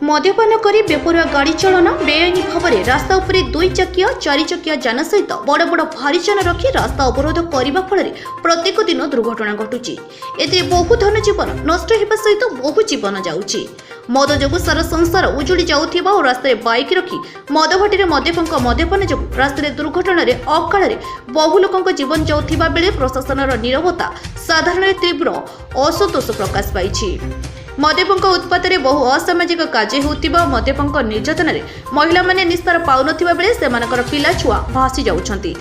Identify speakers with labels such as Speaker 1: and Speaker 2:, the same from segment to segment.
Speaker 1: मद्यपान कर बेपरुआ गाड़ी चलन बेआईन भाव में रास्ता उपर दुई चकिया चार चकिया जान सहित बड़ बड़ भारी जान रखी रास्ता अवरोध करने फल प्रत्येक दिन दुर्घटना घटुची। एते बहु धन जीवन नष्ट होगा सहित बहु जीवन जाउची। मद जोगु सारा संसार उजुड़ी जाउथिबा और रास्ता बाइक रखी मदभाटी मद्यपंक मद्यपान जो रास्ता दुर्घटन अकाल बहु लोक जीवन जाउथिबा बेले प्रशासनर नीरवता साधारण तीव्र असंतोष प्रकाश पाई। मद्यपंक उत्पात बहु असामाजिक कार्य होउतिबा मद्यपंक निर्यातन महिला माने निस्तार पाउनथिबा बेले सेमानकर पिला छुआ भासी जाउछंती।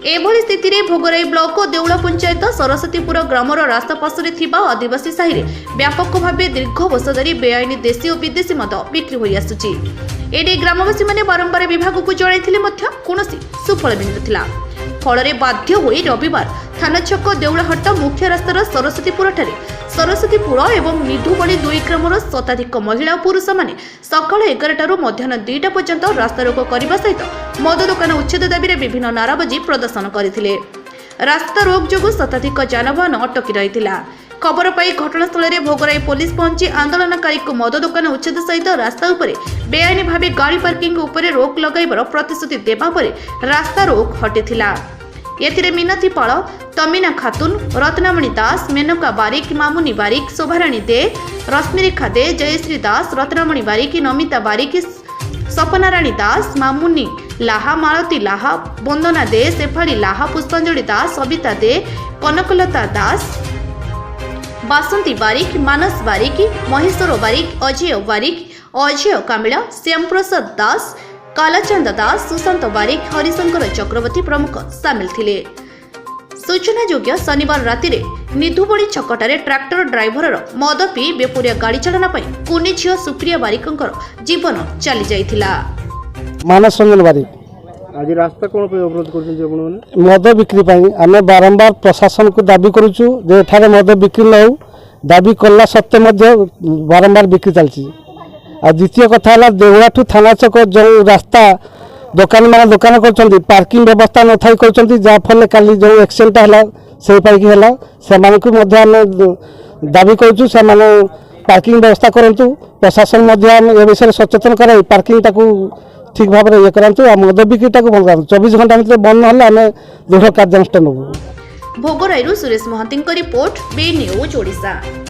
Speaker 1: एभली स्थिति रे भोगराई ब्लॉक देउला पंचायत सरस्वतीपुर ग्रामर रास्ता पार्श्वे थिबा आदिवासी साहि रे व्यापक भावे दीर्घ वर्ष धरी बेआईन देशी और विदेशी मद बिक्री होई आसुची। एने ग्रामवासी माने बारंबार विभाग को जणाइथिले मध्य कोनोसी सुफल मिलुनथिला। फल बाध्य होई रविवार थाना छक देउलाहट्ट मुख्य रास्तार सरस्वतीपुर ठारे सरस्वतीपुर एवं निधुबड़ी दुई ग्रामर शताधिक महिला और पुरुष माने सकाळ 11 मध्याह्न 2टा पर्यंत रास्ता रोक करने सहित मद दुकान उच्छेद दाबी विभिन्न नाराबाजी प्रदर्शन करथिले। रास्ता रोक जोगु शताधिक जानवाहन अटकी रहिथिला। खबर पाई घटनास्थल में भोगराई पुलिस पहुंची आंदोलनकारी को मद दुकान उच्छेद सहित रास्ता उपरे बेआईन भावे गाड़ी पार्किंग उपरे रोक लगाइबार प्रतिश्रुति देबा परे रास्ता रोक हटिथिला। एथिरे मिनती पाल, तमिना खातुन, रत्नामणि दास, मेनका बारिक, मामुनी बारिक, शोभाराणी दे, रश्मिरेखा दे, जयश्री दास, रत्नामणि बारिक, नमिता बारिक, सपनाराणी दास, मामुनी लाहा, मालती लाहा, बंदना दे, शेफाली लाहा, पुष्पांजलि दास, सबिता दे, कनकलता दास, बासंती बारिक, मानस बारिक, महेश्वर बारिक, अजय बारिक, अजय कामिला, श्यामप्रसाद दास, कालाचंद दास, सुशांत बारिक, हरिशंकर चक्रवर्ती प्रमुख सामिल थिले। सूचना योग्य शनिवार राति निधुबड़ी छकटारे ट्रैक्टर ड्राइवर मद पी बेपुरिया गाड़ी चालना कुनी झील सुप्रिया बारिकर जीवन चली जाइथिला।
Speaker 2: मानस रंजन बारिक
Speaker 3: आज रास्ता कौन अवरोध कर
Speaker 2: मद बिक्री आम बारंबार प्रशासन को दाबी करुचु जे एठारे मद बिक्री न हो। दाबी कला सत्वे बारंबार बिक्री चलती। आ द्वितीय कथा है देवलाठू थाना छक जो रास्ता दुकान मान दुकान कर पार्किंग व्यवस्था न थी कर जहाँफल काली जो एक्सीडेंट है से दाबी करुँ से पार्किंग व्यवस्था करूँ। प्रशासन ए विषय सचेतन कराई पार्किंग ठीक भाव में ये करूँ। मद बिक्रीटा बंद करूँ 24 घंटा भर बंद ना आम दृढ़ कार्यानुष्ठान नबू।
Speaker 1: भोगराई सुरेश महांती रिपोर्ट बी न्यूज ओडिशा।